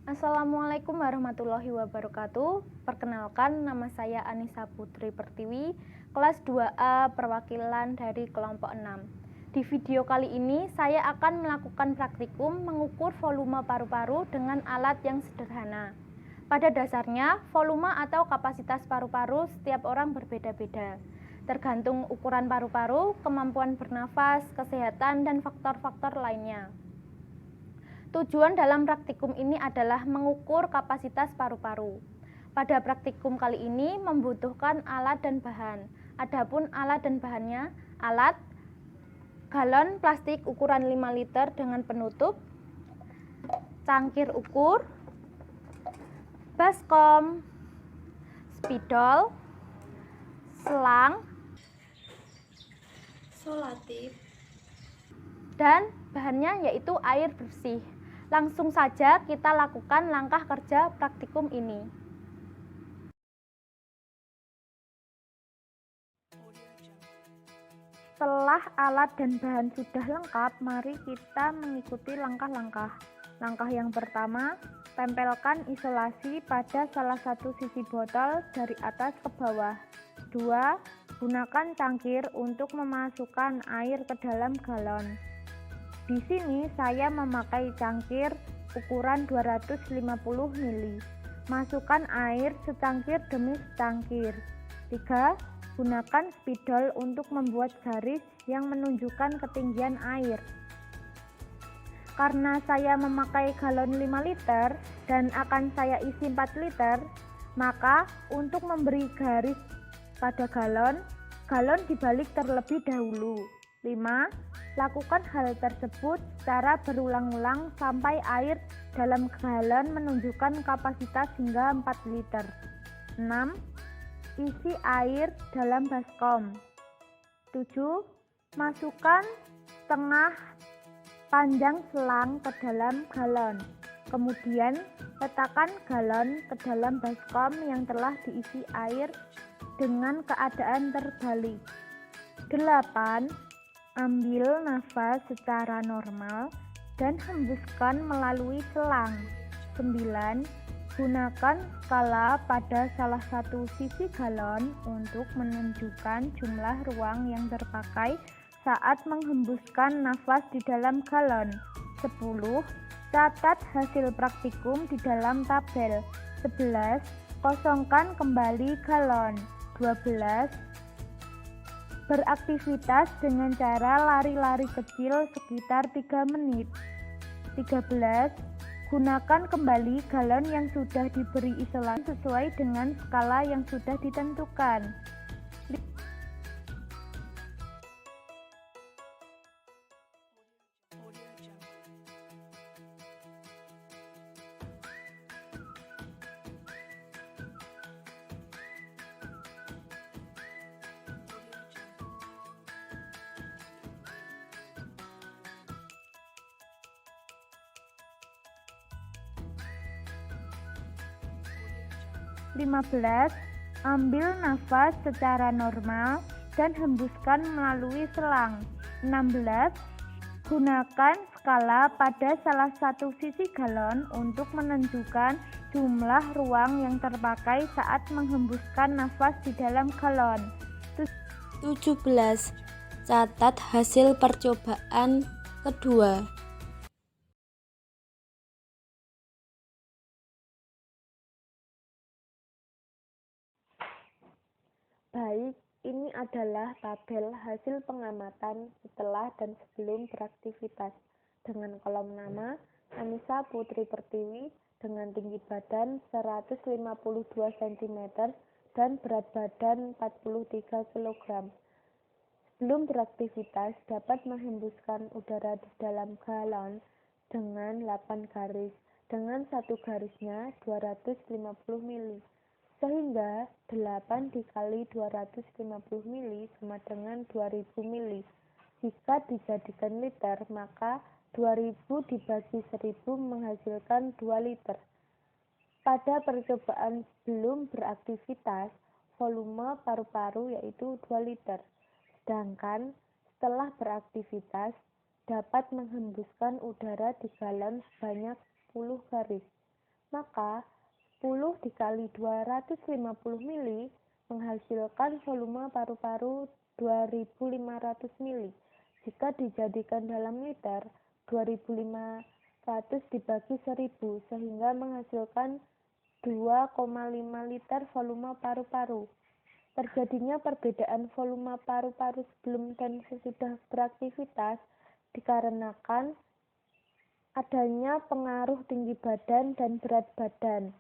Assalamualaikum warahmatullahi wabarakatuh. Perkenalkan, nama saya Anissa Putri Pertiwi, kelas 2A perwakilan dari kelompok 6. Di video kali ini saya akan melakukan praktikum mengukur volume paru-paru dengan alat yang sederhana. Pada dasarnya, volume atau kapasitas paru-paru setiap orang berbeda-beda, tergantung ukuran paru-paru, kemampuan bernafas, kesehatan, dan faktor-faktor lainnya. Tujuan dalam praktikum ini adalah mengukur kapasitas paru-paru. Pada praktikum kali ini membutuhkan alat dan bahan. Adapun alat dan bahannya, alat galon plastik ukuran 5 liter dengan penutup, cangkir ukur, baskom, spidol, selang, solatif, dan bahannya yaitu air bersih. Langsung saja kita lakukan langkah kerja praktikum ini. Setelah alat dan bahan sudah lengkap, mari kita mengikuti langkah-langkah. Langkah yang pertama, tempelkan isolasi pada salah satu sisi botol dari atas ke bawah. 2. Gunakan cangkir untuk memasukkan air ke dalam galon. Di sini saya memakai cangkir ukuran 250 ml. Masukkan air secangkir demi secangkir. 3. Gunakan spidol untuk membuat garis yang menunjukkan ketinggian air. Karena saya memakai galon 5 liter dan akan saya isi 4 liter, maka untuk memberi garis pada galon dibalik terlebih dahulu. 5. Lakukan hal tersebut secara berulang-ulang sampai air dalam galon menunjukkan kapasitas hingga 4 liter. 6. Isi air dalam baskom. 7. Masukkan setengah panjang selang ke dalam galon. Kemudian letakkan galon ke dalam baskom yang telah diisi air dengan keadaan terbalik. 8. Ambil nafas secara normal dan hembuskan melalui selang. 9. Gunakan skala pada salah satu sisi galon untuk menunjukkan jumlah ruang yang terpakai saat menghembuskan nafas di dalam galon. 10. Catat hasil praktikum di dalam tabel. 11. Kosongkan kembali galon. 12. Beraktivitas dengan cara lari-lari kecil sekitar 3 menit. 13. Gunakan kembali galon yang sudah diberi isolasi sesuai dengan skala yang sudah ditentukan. 15. Ambil nafas secara normal dan hembuskan melalui selang. 16. Gunakan skala pada salah satu sisi galon untuk menentukan jumlah ruang yang terpakai saat menghembuskan nafas di dalam galon. 17. Catat hasil percobaan kedua. Baik, ini adalah tabel hasil pengamatan setelah dan sebelum beraktivitas dengan kolom nama Anissa Putri Pertiwi dengan tinggi badan 152 cm dan berat badan 43 kg. Sebelum beraktivitas dapat menghembuskan udara di dalam galon dengan 8 garis, dengan satu garisnya 250 ml. Sehingga 8 dikali 250 ml sama dengan 2000 ml. Jika dijadikan liter, maka 2000 dibagi 1000 menghasilkan 2 liter. Pada percobaan belum beraktivitas, volume paru-paru yaitu 2 liter. Sedangkan setelah beraktivitas, dapat menghembuskan udara di galon sebanyak 10 garis. Maka 10 dikali 250 mili menghasilkan volume paru-paru 2500 mili. Jika dijadikan dalam liter, 2500 dibagi 1000 sehingga menghasilkan 2,5 liter volume paru-paru. Terjadinya perbedaan volume paru-paru sebelum dan sesudah beraktivitas dikarenakan adanya pengaruh tinggi badan dan berat badan.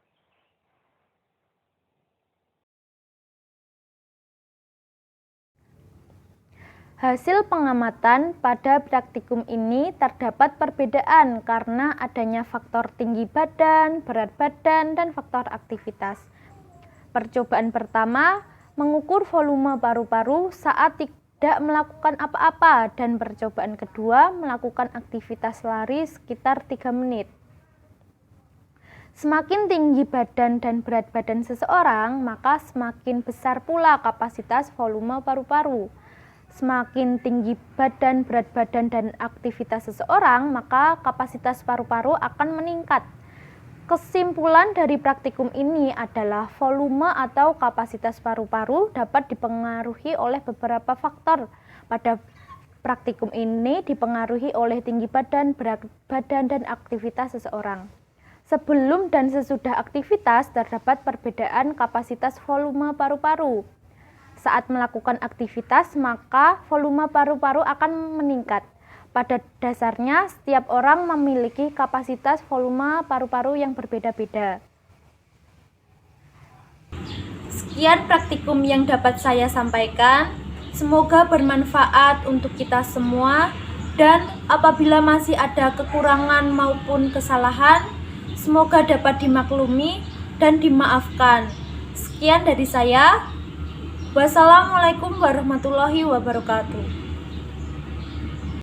Hasil pengamatan pada praktikum ini terdapat perbedaan karena adanya faktor tinggi badan, berat badan, dan faktor aktivitas. Percobaan pertama mengukur volume paru-paru saat tidak melakukan apa-apa, dan percobaan kedua melakukan aktivitas lari sekitar 3 menit. Semakin tinggi badan dan berat badan seseorang, maka semakin besar pula kapasitas volume paru-paru. Semakin tinggi badan, berat badan, dan aktivitas seseorang, maka kapasitas paru-paru akan meningkat. Kesimpulan dari praktikum ini adalah volume atau kapasitas paru-paru dapat dipengaruhi oleh beberapa faktor. Pada praktikum ini dipengaruhi oleh tinggi badan, berat badan, dan aktivitas seseorang. Sebelum dan sesudah aktivitas terdapat perbedaan kapasitas volume paru-paru. Saat melakukan aktivitas, maka volume paru-paru akan meningkat. Pada dasarnya, setiap orang memiliki kapasitas volume paru-paru yang berbeda-beda. Sekian praktikum yang dapat saya sampaikan. Semoga bermanfaat untuk kita semua, dan apabila masih ada kekurangan maupun kesalahan, semoga dapat dimaklumi dan dimaafkan. Sekian dari saya. Wassalamualaikum warahmatullahi wabarakatuh.